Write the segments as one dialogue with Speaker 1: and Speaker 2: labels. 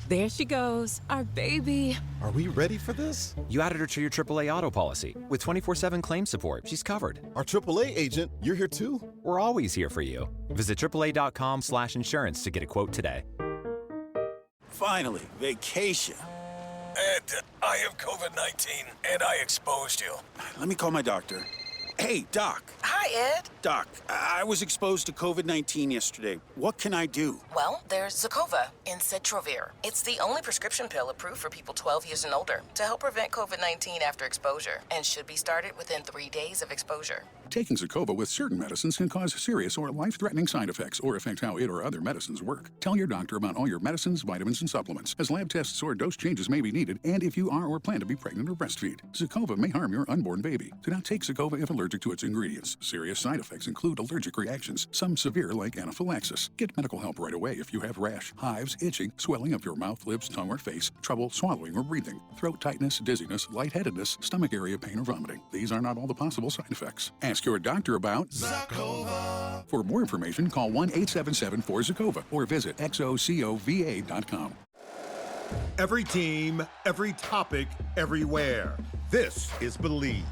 Speaker 1: There she goes, our baby.
Speaker 2: Are we ready for this?
Speaker 3: You added her to your AAA auto policy. With 24/7 claim support, she's covered.
Speaker 2: Our AAA agent, you're here too?
Speaker 3: We're always here for you. Visit AAA.com/insurance to get a quote today.
Speaker 4: Finally, vacation.
Speaker 5: And I have COVID-19, and I exposed you.
Speaker 4: Let me call my doctor. Hey, Doc.
Speaker 6: Hi, Ed.
Speaker 4: Doc, I was exposed to COVID-19 yesterday. What can I do?
Speaker 6: Well, there's Zakova in Citrovir. It's the only prescription pill approved for people 12 years and older to help prevent COVID-19 after exposure and should be started within 3 days of exposure.
Speaker 7: Taking Zakova with certain medicines can cause serious or life-threatening side effects or affect how it or other medicines work. Tell your doctor about all your medicines, vitamins, and supplements, as lab tests or dose changes may be needed, and if you are or plan to be pregnant or breastfeed. Zakova may harm your unborn baby. Do not take Zakova if allergic to its ingredients. Serious side effects include allergic reactions, some severe like anaphylaxis. Get medical help right away if you have rash, hives, itching, swelling of your mouth, lips, tongue, or face, trouble swallowing or breathing, throat tightness, dizziness, lightheadedness, stomach area pain, or vomiting. These are not all the possible side effects. Ask your doctor about Zakova. For more information, call 1-877-4-ZAKOVA or visit xocova.com.
Speaker 8: Every team, every topic, everywhere. This is Believe.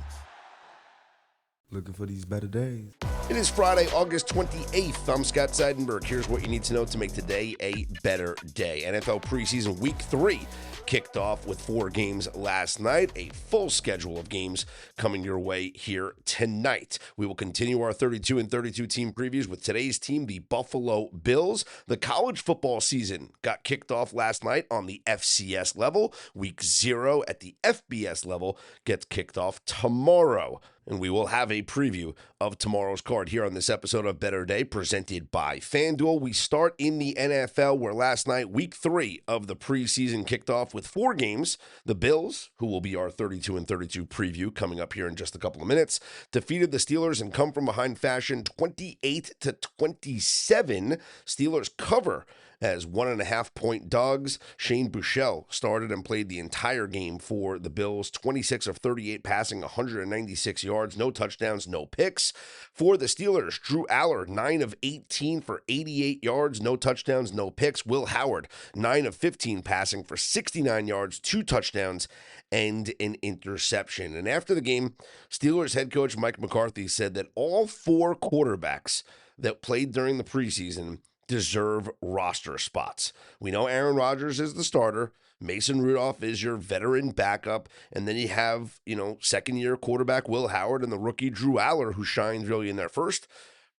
Speaker 9: Looking for these better days.
Speaker 10: It is Friday, August 28th. I'm Scott Seidenberg. Here's what you need to know to make today a better day. NFL preseason week 3 kicked off with 4 games last night. A full schedule of games coming your way here tonight. We will continue our 32-32 team previews with today's team, the Buffalo Bills. The college football season got kicked off last night on the FCS level. Week 0 at the FBS level gets kicked off tomorrow. And we will have a preview of tomorrow's card here on this episode of Better Day, presented by FanDuel. We start in the NFL, where last night, week 3 of the preseason kicked off with 4 games. The Bills, who will be our 32-32 preview coming up here in just a couple of minutes, defeated the Steelers in come-from-behind fashion 28-27. Steelers cover as 1.5-point dogs. Shane Buechele started and played the entire game for the Bills. 26 of 38 passing, 196 yards, no touchdowns, no picks. For the Steelers, Drew Aller, 9 of 18 for 88 yards, no touchdowns, no picks. Will Howard, 9 of 15 passing for 69 yards, 2 touchdowns, and an interception. And after the game, Steelers head coach Mike McCarthy said that all 4 quarterbacks that played during the preseason deserve roster spots. We know Aaron Rodgers is the starter. Mason Rudolph is your veteran backup. And then you have, second-year quarterback Will Howard and the rookie Drew Aller, who shines really in their first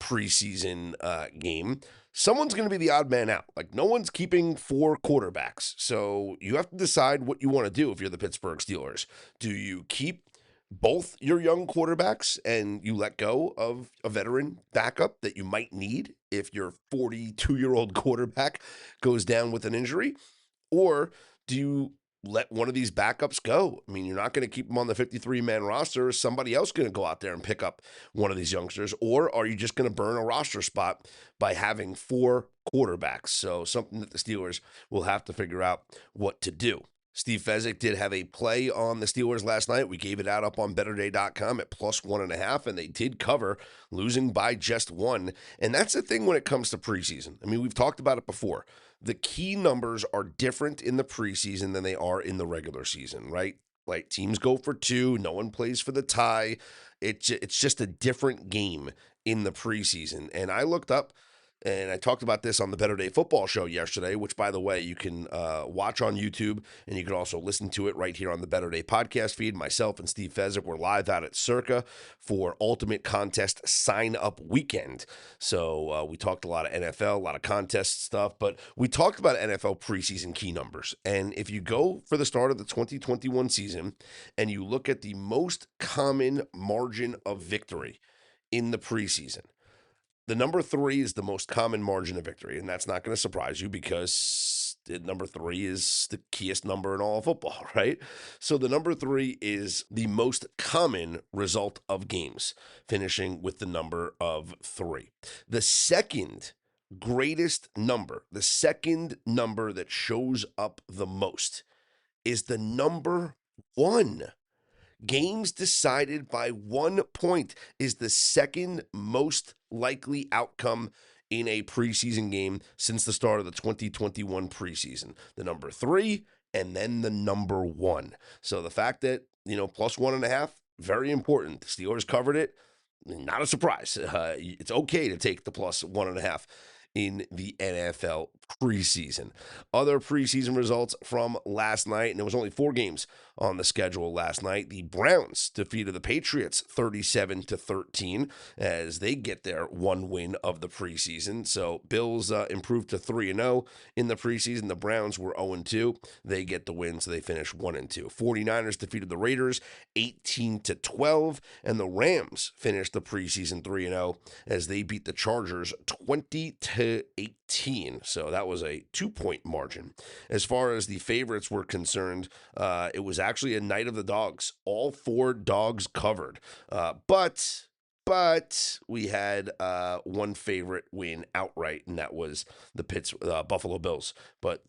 Speaker 10: preseason game. Someone's going to be the odd man out. Like, no one's keeping 4 quarterbacks. So you have to decide what you want to do if you're the Pittsburgh Steelers. Do you keep both your young quarterbacks and you let go of a veteran backup that you might need if your 42-year-old quarterback goes down with an injury? Or do you let one of these backups go? I mean, you're not going to keep them on the 53-man roster. Is somebody else going to go out there and pick up one of these youngsters? Or are you just going to burn a roster spot by having 4 quarterbacks? So something that the Steelers will have to figure out what to do. Steve Fezzik did have a play on the Steelers last night. We gave it out up on betterday.com at +1.5, and they did cover, losing by just 1. And that's the thing when it comes to preseason. I mean, we've talked about it before. The key numbers are different in the preseason than they are in the regular season, right? Like, teams go for 2, no one plays for the tie. It's just a different game in the preseason. And I looked up, and I talked about this on the Better Day Football Show yesterday, which, by the way, you can watch on YouTube, and you can also listen to it right here on the Better Day podcast feed. Myself and Steve Fezzik were live out at Circa for Ultimate Contest Sign-Up Weekend. So we talked a lot of NFL, a lot of contest stuff, but we talked about NFL preseason key numbers. And if you go for the start of the 2021 season and you look at the most common margin of victory in the preseason, the number 3 is the most common margin of victory, and that's not going to surprise you because number 3 is the keyest number in all of football, right? So the number 3 is the most common result of games, finishing with the number of 3. The second greatest number, the second number that shows up the most, is the number 1. Games decided by 1 point is the second most likely outcome in a preseason game since the start of the 2021 preseason. The number 3 and then the number 1. So the fact that, plus 1.5, very important. The Steelers covered it. Not a surprise. It's okay to take the plus 1.5 in the NFL preseason. Other preseason results from last night, and there was only 4 games on the schedule last night. The Browns defeated the Patriots 37-13 as they get their 1 win of the preseason. So Bills improved to 3-0 in the preseason. The Browns were 0-2. They get the win, so they finish 1-2. 49ers defeated the Raiders 18-12, and the Rams finished the preseason 3-0 as they beat the Chargers 20-18. So that was a 2-point margin. As far as the favorites were concerned, it was actually a night of the dogs. All 4 dogs covered. But we had one favorite win outright, and that was the Buffalo Bills. But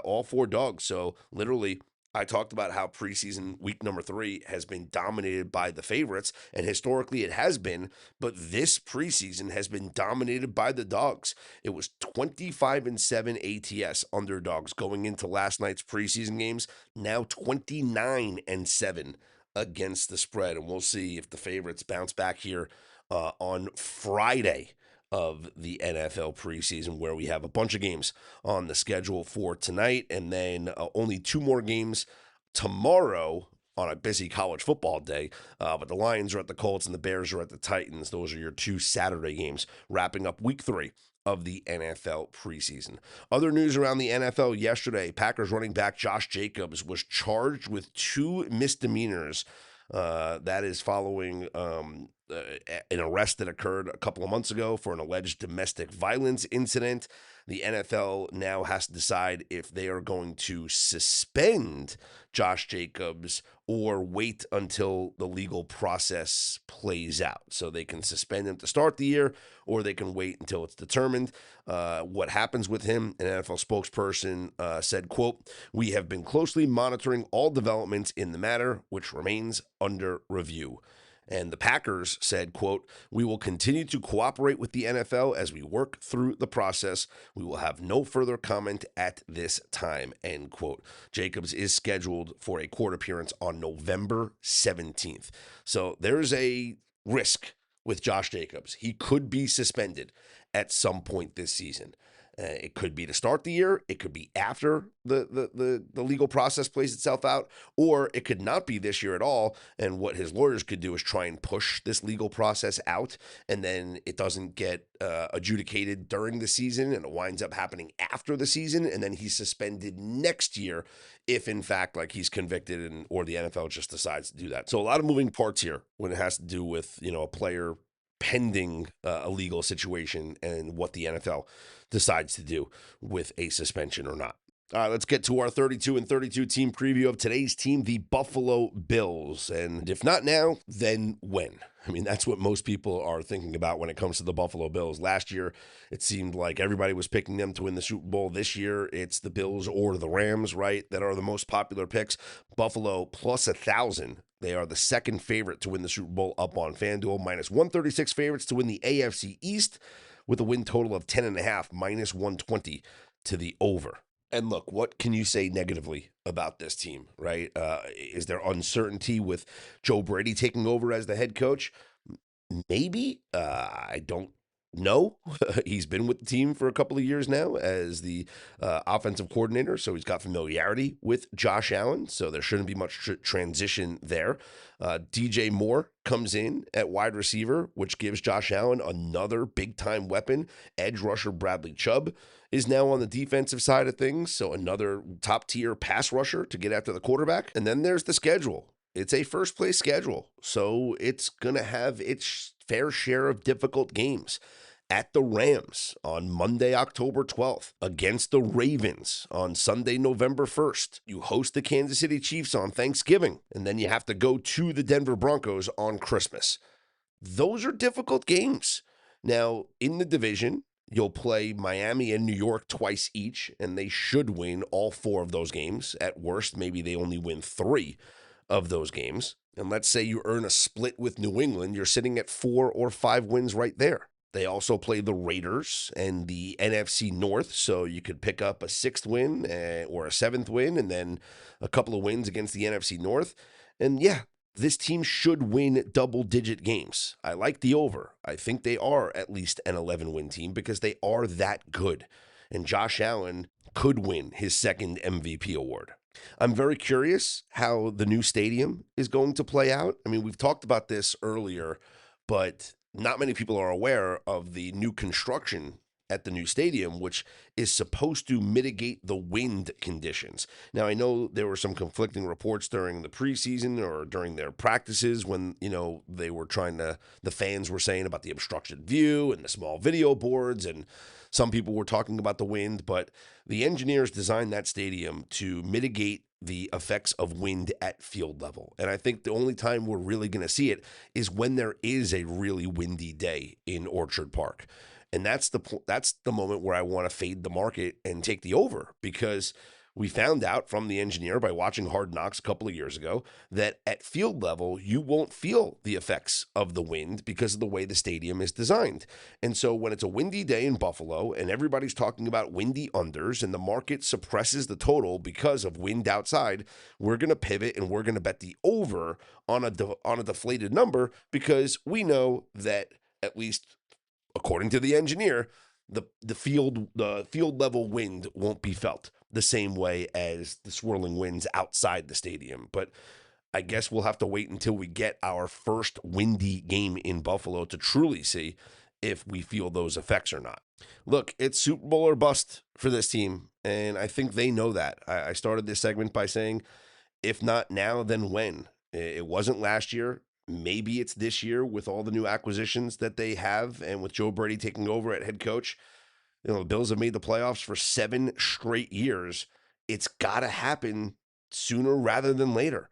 Speaker 10: all 4 dogs. So literally, I talked about how preseason week number 3 has been dominated by the favorites, and historically it has been, but this preseason has been dominated by the dogs. It was 25-7 ATS underdogs going into last night's preseason games, now 29-7 against the spread, and we'll see if the favorites bounce back here on Friday of the NFL preseason, where we have a bunch of games on the schedule for tonight, and then only 2 more games tomorrow on a busy college football day. But the Lions are at the Colts and the Bears are at the Titans. Those are your 2 Saturday games, wrapping up week 3 of the NFL preseason. Other news around the NFL yesterday, Packers running back Josh Jacobs was charged with 2 misdemeanors. That is following an arrest that occurred a couple of months ago for an alleged domestic violence incident. The NFL now has to decide if they are going to suspend Josh Jacobs or wait until the legal process plays out. So they can suspend him to start the year, or they can wait until it's determined what happens with him. An NFL spokesperson said, quote, "We have been closely monitoring all developments in the matter, which remains under review." And the Packers said, quote, "We will continue to cooperate with the NFL as we work through the process. We will have no further comment at this time," end quote. Jacobs is scheduled for a court appearance on November 17th. So there's a risk with Josh Jacobs. He could be suspended at some point this season. It could be to start the year. It could be after the legal process plays itself out, or it could not be this year at all. And what his lawyers could do is try and push this legal process out, and then it doesn't get adjudicated during the season, and it winds up happening after the season, and then he's suspended next year if, in fact, like he's convicted, or the NFL just decides to do that. So a lot of moving parts here when it has to do with a player pending a legal situation and what the NFL decides to do with a suspension or not. All right, let's get to our 32-32 team preview of today's team, the Buffalo Bills. And if not now, then when? I mean, that's what most people are thinking about when it comes to the Buffalo Bills. Last year, it seemed like everybody was picking them to win the Super Bowl. This year, it's the Bills or the Rams, right, that are the most popular picks. Buffalo plus 1,000. They are the second favorite to win the Super Bowl up on FanDuel, minus 136 favorites to win the AFC East with a win total of 10.5, minus 120 to the over. And look, what can you say negatively about this team, right? Is there uncertainty with Joe Brady taking over as the head coach? Maybe. I don't know. He's been with the team for a couple of years now as the offensive coordinator, so he's got familiarity with Josh Allen, so there shouldn't be much transition there. DJ Moore comes in at wide receiver, which gives Josh Allen another big-time weapon. Edge rusher Bradley Chubb is now on the defensive side of things, so another top-tier pass rusher to get after the quarterback. And then there's the schedule. It's a first-place schedule, so it's going to have its fair share of difficult games. At the Rams on Monday, October 12th, against the Ravens on Sunday, November 1st. You host the Kansas City Chiefs on Thanksgiving, and then you have to go to the Denver Broncos on Christmas. Those are difficult games. Now, in the division, you'll play Miami and New York twice each, and they should win all 4 of those games. At worst, maybe they only win 3 of those games. And let's say you earn a split with New England, you're sitting at 4 or 5 wins right there. They also play the Raiders and the NFC North, so you could pick up a 6th win or a 7th win and then a couple of wins against the NFC North. And yeah, this team should win double-digit games. I like the over. I think they are at least an 11-win team because they are that good. And Josh Allen could win his 2nd MVP award. I'm very curious how the new stadium is going to play out. I mean, we've talked about this earlier, but not many people are aware of the new construction at the new stadium, which is supposed to mitigate the wind conditions. Now, I know there were some conflicting reports during the preseason or during their practices when, they were the fans were saying about the obstructed view and the small video boards, and some people were talking about the wind, but the engineers designed that stadium to mitigate the effects of wind at field level. And I think the only time we're really going to see it is when there is a really windy day in Orchard Park. And that's the moment where I want to fade the market and take the over, because we found out from the engineer by watching Hard Knocks a couple of years ago that at field level, you won't feel the effects of the wind because of the way the stadium is designed. And so when it's a windy day in Buffalo and everybody's talking about windy unders and the market suppresses the total because of wind outside, we're going to pivot and we're going to bet the over on a deflated number, because we know that, at least according to the engineer, the field level wind won't be felt the same way as the swirling winds outside the stadium. But I guess we'll have to wait until we get our first windy game in Buffalo to truly see if we feel those effects or not. Look, it's Super Bowl or bust for this team, and I think they know that. I started this segment by saying, if not now, then when? It wasn't last year. Maybe it's this year with all the new acquisitions that they have and with Joe Brady taking over at head coach. The Bills have made the playoffs for 7 straight years. It's got to happen sooner rather than later.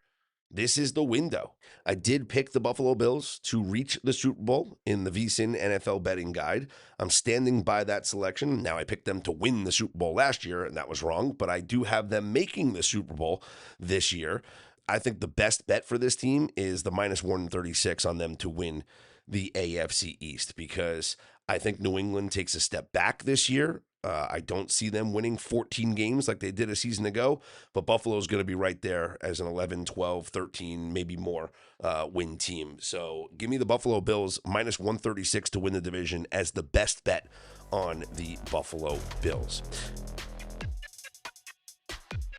Speaker 10: This is the window. I did pick the Buffalo Bills to reach the Super Bowl in the VSiN NFL betting guide. I'm standing by that selection. Now, I picked them to win the Super Bowl last year, and that was wrong, but I do have them making the Super Bowl this year. I think the best bet for this team is the minus 136 on them to win the AFC East, because I think New England takes a step back this year. I don't see them winning 14 games like they did a season ago, but Buffalo's going to be right there as an 11, 12, 13, maybe more win team. So give me the Buffalo Bills minus 136 to win the division as the best bet on the Buffalo Bills.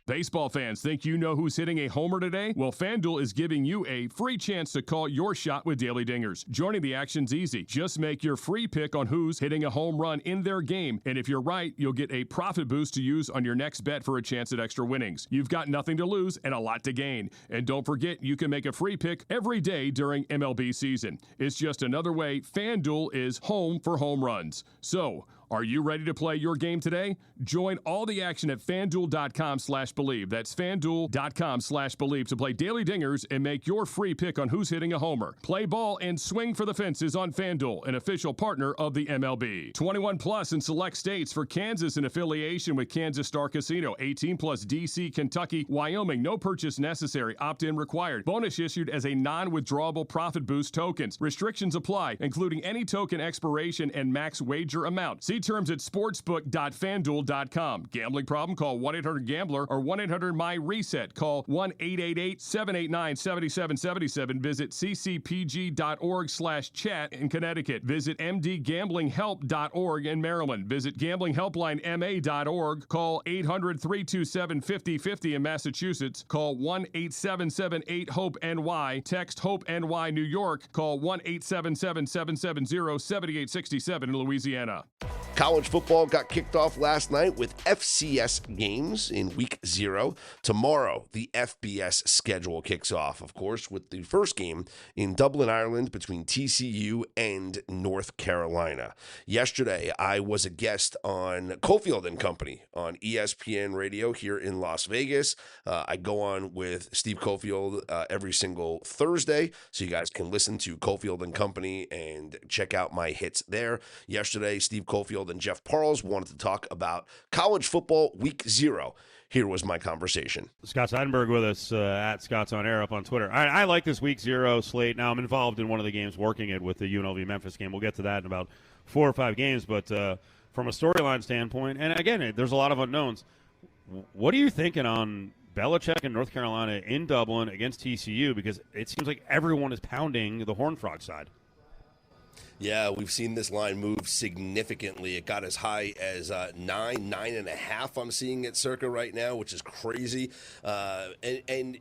Speaker 11: Baseball fans, think you know who's hitting a homer today? Well, FanDuel is giving you a free chance to call your shot with Daily Dingers. Joining the action's easy. Just make your free pick on who's hitting a home run in their game, and if you're right, you'll get a profit boost to use on your next bet for a chance at extra winnings. You've got nothing to lose and a lot to gain. And don't forget, you can make a free pick every day during MLB season. It's just another way FanDuel is home for home runs. So, are you ready to play your game today? Join all the action at FanDuel.com/believe. That's FanDuel.com/believe to play Daily Dingers and make your free pick on who's hitting a homer. Play ball and swing for the fences on FanDuel, an official partner of the MLB. 21 plus in select states. For Kansas, in affiliation with Kansas Star Casino. 18 plus D.C., Kentucky, Wyoming. No purchase necessary. Opt-in required. Bonus issued as a non-withdrawable profit boost tokens. Restrictions apply, including any token expiration and max wager amount. See terms at sportsbook.fanduel.com. Gambling problem? Call 1-800-GAMBLER or 1-800-MY-RESET. Call 1-888-789-7777. Visit ccpg.org/chat in Connecticut. Visit mdgamblinghelp.org in Maryland. Visit gamblinghelplinema.org. Call 800-327-5050 in Massachusetts. Call 1-877-8-HOPE-NY. Text HOPE-NY New York. Call 1-877-770-7867 in Louisiana.
Speaker 10: College football got kicked off last night with FCS games in week 0. Tomorrow, the FBS schedule kicks off, of course, with the first game in Dublin, Ireland between TCU and North Carolina. Yesterday, I was a guest on Cofield and Company on ESPN Radio here in Las Vegas. I go on with Steve Cofield every single Thursday, so you guys can listen to Cofield and Company and check out my hits there. Yesterday, Steve Cofield and Jeff Parles wanted to talk about college football week 0. Here was my conversation.
Speaker 12: Scott Seidenberg with us at Scott's On Air up on Twitter. I like this Week 0 slate. Now, I'm involved in one of the games working it with the UNLV-Memphis game. We'll get to that in about 4 or 5 games. But from a storyline standpoint, and again, there's a lot of unknowns. What are you thinking on Belichick and North Carolina in Dublin against TCU? Because it seems like everyone is pounding the Horned Frog side.
Speaker 10: Yeah, we've seen this line move significantly. It got as high as 9.5. I'm seeing it circa right now, which is crazy. And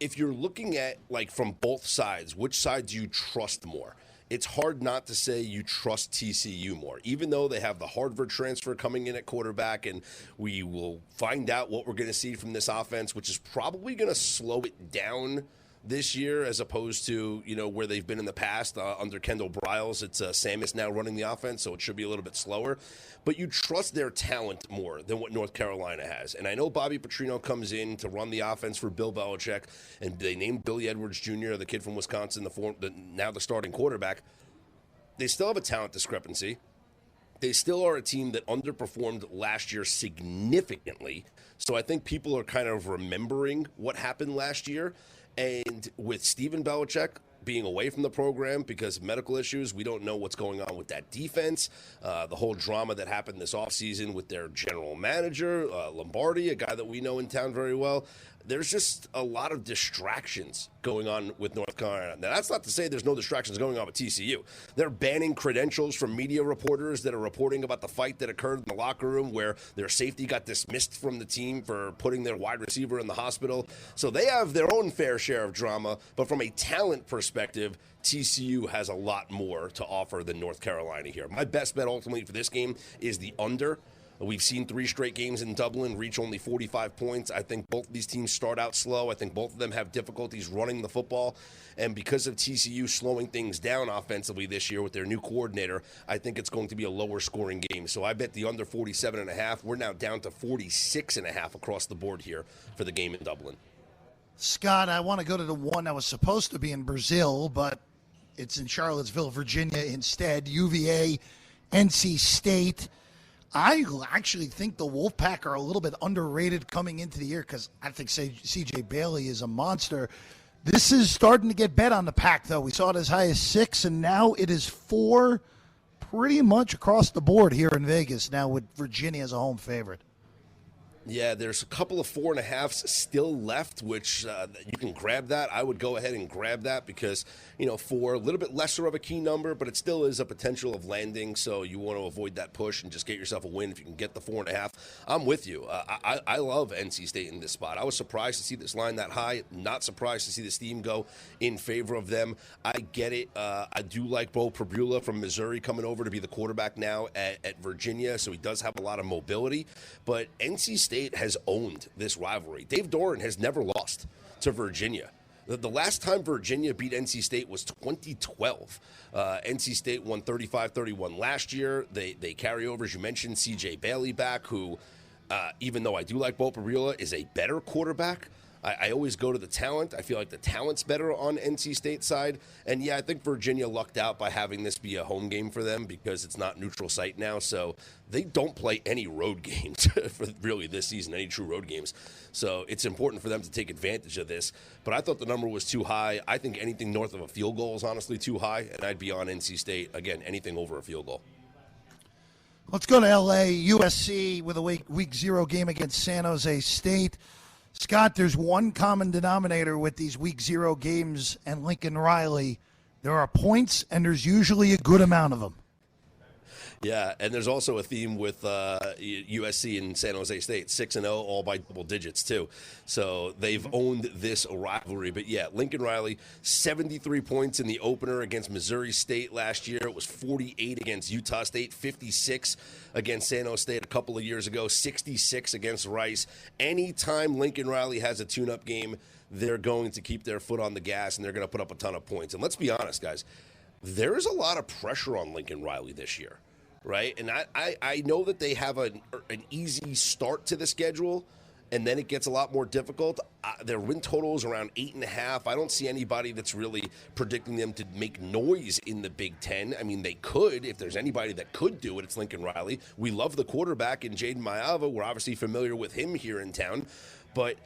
Speaker 10: if you're looking at, like, from both sides, which side do you trust more? It's hard not to say you trust TCU more, even though they have the Harvard transfer coming in at quarterback, and we will find out what we're going to see from this offense, which is probably going to slow it down this year as opposed to, where they've been in the past under Kendall Briles. It's Samus now running the offense, so it should be a little bit slower. But you trust their talent more than what North Carolina has. And I know Bobby Petrino comes in to run the offense for Bill Belichick, and they named Billy Edwards Jr., the kid from Wisconsin, now the starting quarterback. They still have a talent discrepancy. They still are a team that underperformed last year significantly. So I think people are kind of remembering what happened last year. And with Stephen Belichick being away from the program because of medical issues, we don't know what's going on with that defense. The whole drama that happened this offseason with their general manager, Lombardi, a guy that we know in town very well. There's just a lot of distractions going on with North Carolina. Now, that's not to say there's no distractions going on with TCU. They're banning credentials from media reporters that are reporting about the fight that occurred in the locker room where their safety got dismissed from the team for putting their wide receiver in the hospital. So they have their own fair share of drama. But from a talent perspective, TCU has a lot more to offer than North Carolina here. My best bet ultimately for this game is the under. We've seen 3 straight games in Dublin reach only 45 points. I think both of these teams start out slow. I think both of them have difficulties running the football. And because of TCU slowing things down offensively this year with their new coordinator, I think it's going to be a lower scoring game. So I bet the under 47.5. We're now down to 46.5 across the board here for the game in Dublin.
Speaker 13: Scott, I want to go to the one that was supposed to be in Brazil, but it's in Charlottesville, Virginia instead. UVA, NC State. I actually think the Wolfpack are a little bit underrated coming into the year because I think C.J. Bailey is a monster. This is starting to get bet on the Pack, though. We saw it as high as 6, and now it is 4 pretty much across the board here in Vegas, now with Virginia as a home favorite.
Speaker 10: Yeah, there's a couple of 4.5s still left, which you can grab that. I would go ahead and grab that because, 4, a little bit lesser of a key number, but it still is a potential of landing. So you want to avoid that push and just get yourself a win if you can get the 4.5. I'm with you. I love NC State in this spot. I was surprised to see this line that high. Not surprised to see this team go in favor of them. I get it. I do like Bo Prabula from Missouri coming over to be the quarterback now at Virginia, so he does have a lot of mobility. But NC State has owned this rivalry. Dave Doran has never lost to Virginia. The last time Virginia beat NC State was 2012. NC State won 35-31 last year. They carry over, as you mentioned, C.J. Bailey back, who, even though I do like Bo Prabula, is a better quarterback. I always go to the talent. I feel like the talent's better on NC State side. And, yeah, I think Virginia lucked out by having this be a home game for them because it's not neutral site now. So they don't play any road games for really this season, any true road games. So it's important for them to take advantage of this. But I thought the number was too high. I think anything north of a field goal is honestly too high, and I'd be on NC State. Again, anything over a field goal.
Speaker 13: Let's go to L.A., USC with a week 0 game against San Jose State. Scott, there's one common denominator with these week 0 games and Lincoln Riley. There are points, and there's usually a good amount of them.
Speaker 10: Yeah, and there's also a theme with USC and San Jose State, 6-0, all by double digits, too. So they've owned this rivalry. But, yeah, Lincoln Riley, 73 points in the opener against Missouri State last year. It was 48 against Utah State, 56 against San Jose State a couple of years ago, 66 against Rice. Anytime Lincoln Riley has a tune-up game, they're going to keep their foot on the gas, and they're going to put up a ton of points. And let's be honest, guys, there is a lot of pressure on Lincoln Riley this year. Right, and I know that they have an easy start to the schedule, and then it gets a lot more difficult. Their win total is around 8.5. I don't see anybody that's really predicting them to make noise in the Big Ten. I mean, they could. If there's anybody that could do it, it's Lincoln Riley. We love the quarterback in Jaden Mayava. We're obviously familiar with him here in town. But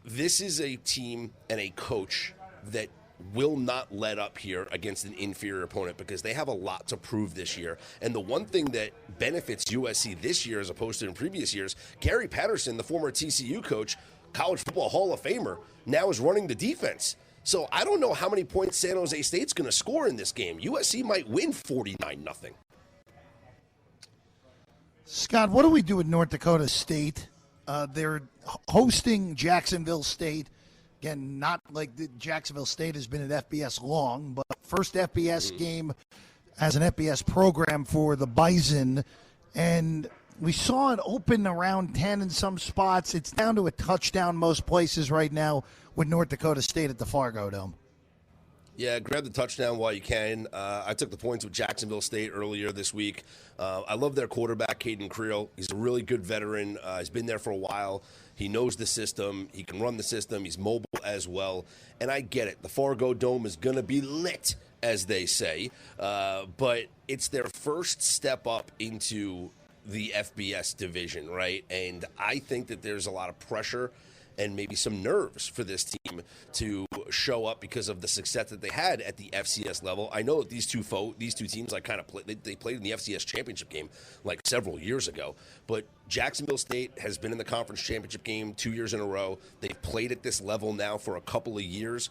Speaker 10: this is a team and a coach that will not let up here against an inferior opponent because they have a lot to prove this year. And the one thing that benefits USC this year as opposed to in previous years, Gary Patterson, the former TCU coach, College Football Hall of Famer, now is running the defense. So I don't know how many points San Jose State's going to score in this game. USC might win 49-0.
Speaker 13: Scott, what do we do with North Dakota State? They're hosting Jacksonville State. Again, not like the Jacksonville State has been at FBS long, but first FBS game as an FBS program for the Bison. And we saw it open around 10 in some spots. It's down to a touchdown most places right now with North Dakota State at the Fargo Dome.
Speaker 10: Yeah, grab the touchdown while you can. I took the points with Jacksonville State earlier this week. I love their quarterback, Caden Creel. He's a really good veteran. He's been there for a while. He knows the system. He can run the system. He's mobile as well. And I get it. The Fargo Dome is going to be lit, as they say. But it's their first step up into the FBS division, right? And I think that there's a lot of pressure and maybe some nerves for this team to show up because of the success that they had at the FCS level. I know that these two teams like kind of they played in the FCS championship game like several years ago, but Jacksonville State has been in the conference championship game 2 years in a row. They've played at this level now for a couple of years.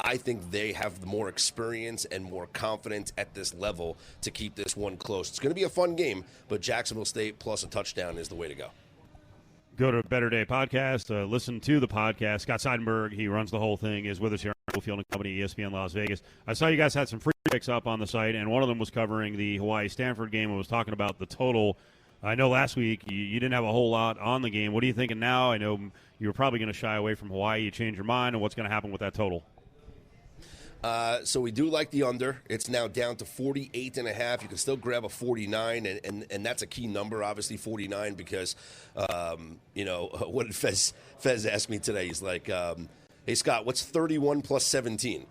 Speaker 10: I think they have more experience and more confidence at this level to keep this one close. It's going to be a fun game, but Jacksonville State plus a touchdown is the way to go.
Speaker 12: Go to Better Day Podcast, listen to the podcast. Scott Seidenberg, he runs the whole thing, is with us here on Field and Company, ESPN Las Vegas. I saw you guys had some free picks up on the site, and one of them was covering the Hawaii-Stanford game and was talking about the total. I know last week you didn't have a whole lot on the game. What are you thinking now? I know you were probably going to shy away from Hawaii. You changed your mind, and what's going to happen with that total?
Speaker 10: So we do like the under. It's now down to 48.5. You can still grab a 49, and that's a key number, obviously 49, because, what did Fez ask me today? He's like, hey, Scott, what's 31 plus 17?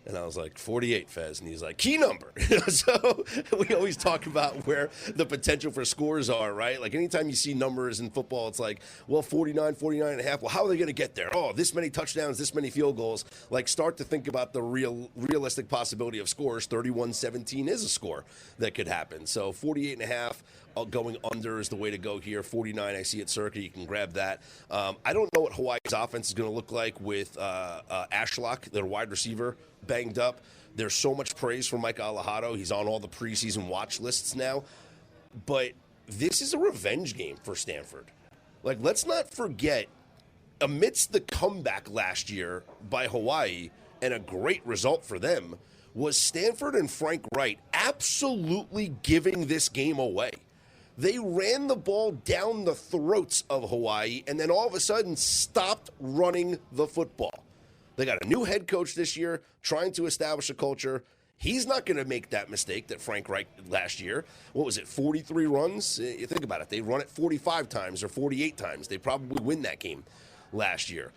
Speaker 10: And I was like, 48, Fez. And he's like, key number. So we always talk about where the potential for scores are, right? Like anytime you see numbers in football, it's like, well, 49 and a half. Well, how are they going to get there? Oh, this many touchdowns, this many field goals. Like start to think about the realistic possibility of scores. 31-17 is a score that could happen. So 48 and a half. Going under is the way to go here. 49, I see at Circa. You can grab that. I don't know what Hawaii's offense is going to look like with Ashlock, their wide receiver, banged up. There's so much praise for Mike Alejado. He's on all the preseason watch lists now. But this is a revenge game for Stanford. Like, let's not forget, amidst the comeback last year by Hawaii and a great result for them, was Stanford and Frank Wright absolutely giving this game away. They ran the ball down the throats of Hawaii and then all of a sudden stopped running the football. They got a new head coach this year trying to establish a culture. He's not going to make that mistake that Frank Reich last year. What was it, 43 runs? You think about it. They run it 45 times or 48 times. They probably win that game last year.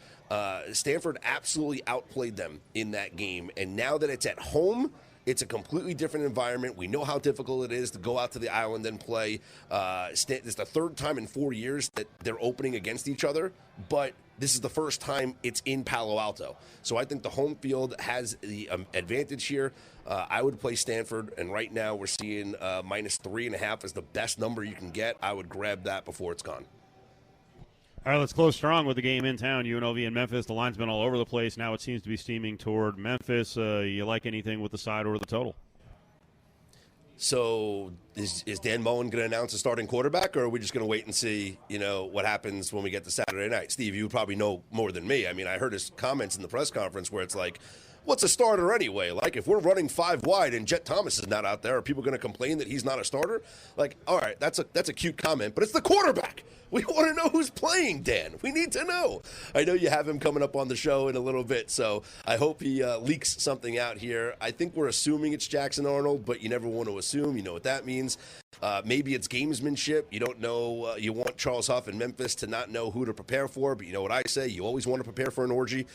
Speaker 10: Stanford absolutely outplayed them in that game. And now that it's at home, it's a completely different environment. We know how difficult it is to go out to the island and play. It's the third time in 4 years that they're opening against each other, but this is the first time it's in Palo Alto. So I think the home field has the advantage here. I would play Stanford, and right now we're seeing minus 3.5 as the best number you can get. I would grab that before it's gone.
Speaker 12: All right, let's close strong with the game in town, UNLV and Memphis. The line's been all over the place. Now it seems to be steaming toward Memphis. You like anything with the side or the total?
Speaker 10: So is Dan Mullen going to announce a starting quarterback, or are we just going to wait and see, what happens when we get to Saturday night? Steve, you probably know more than me. I mean, I heard his comments in the press conference where it's like, what's a starter anyway? Like, if we're running 5 wide and Jet Thomas is not out there, are people going to complain that he's not a starter? Like, all right, that's a cute comment, but it's the quarterback. We want to know who's playing, Dan. We need to know. I know you have him coming up on the show in a little bit, so I hope he leaks something out here. I think we're assuming it's Jackson Arnold, but you never want to assume. You know what that means. happens. Maybe it's gamesmanship. You don't know. You want Charles Huff and Memphis to not know who to prepare for, but you know what I say? You always want to prepare for an orgy.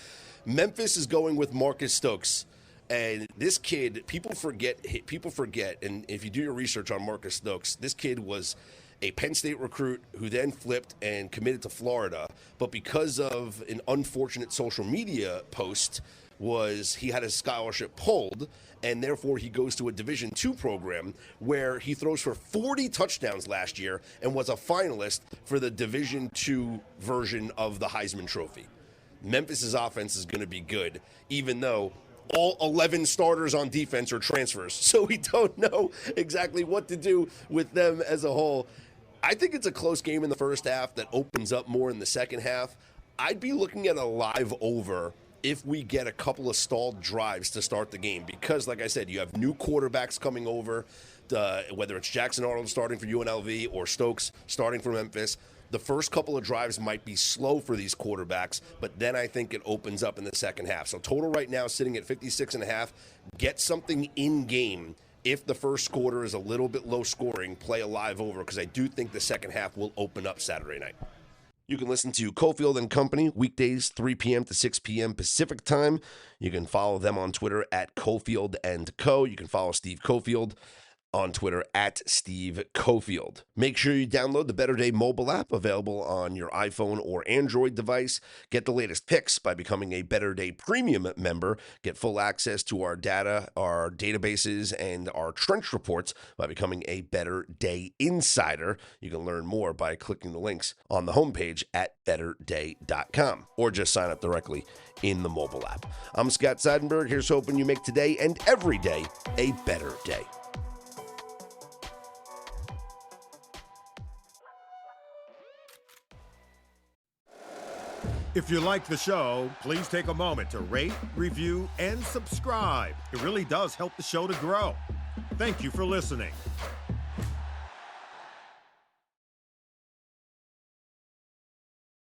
Speaker 10: Memphis is going with Marcus Stokes. And this kid, people forget, and if you do your research on Marcus Stokes, this kid was a Penn State recruit who then flipped and committed to Florida. But because of an unfortunate social media post, he had his scholarship pulled, and therefore he goes to a Division II program where he throws for 40 touchdowns last year and was a finalist for the Division II version of the Heisman Trophy. Memphis's offense is going to be good, even though all 11 starters on defense are transfers. So we don't know exactly what to do with them as a whole. I think it's a close game in the first half that opens up more in the second half. I'd be looking at a live over if we get a couple of stalled drives to start the game because, like I said, you have new quarterbacks coming over, whether it's Jackson Arnold starting for UNLV or Stokes starting for Memphis. The first couple of drives might be slow for these quarterbacks, but then I think it opens up in the second half. So total right now sitting at 56.5. Get something in game. If the first quarter is a little bit low scoring, play a live over because I do think the second half will open up Saturday night. You can listen to Cofield and Company weekdays 3 p.m. to 6 p.m. Pacific time. You can follow them on Twitter at Cofield and Co. You can follow Steve Cofield on Twitter at Steve Cofield. Make sure you download the Better Day mobile app available on your iPhone or Android device. Get the latest picks by becoming a Better Day Premium member. Get full access to our data, our databases, and our trench reports by becoming a Better Day Insider. You can learn more by clicking the links on the homepage at betterday.com or just sign up directly in the mobile app. I'm Scott Seidenberg. Here's hoping you make today and every day a better day.
Speaker 8: If you like the show, please take a moment to rate, review, and subscribe. It really does help the show to grow. Thank you for listening.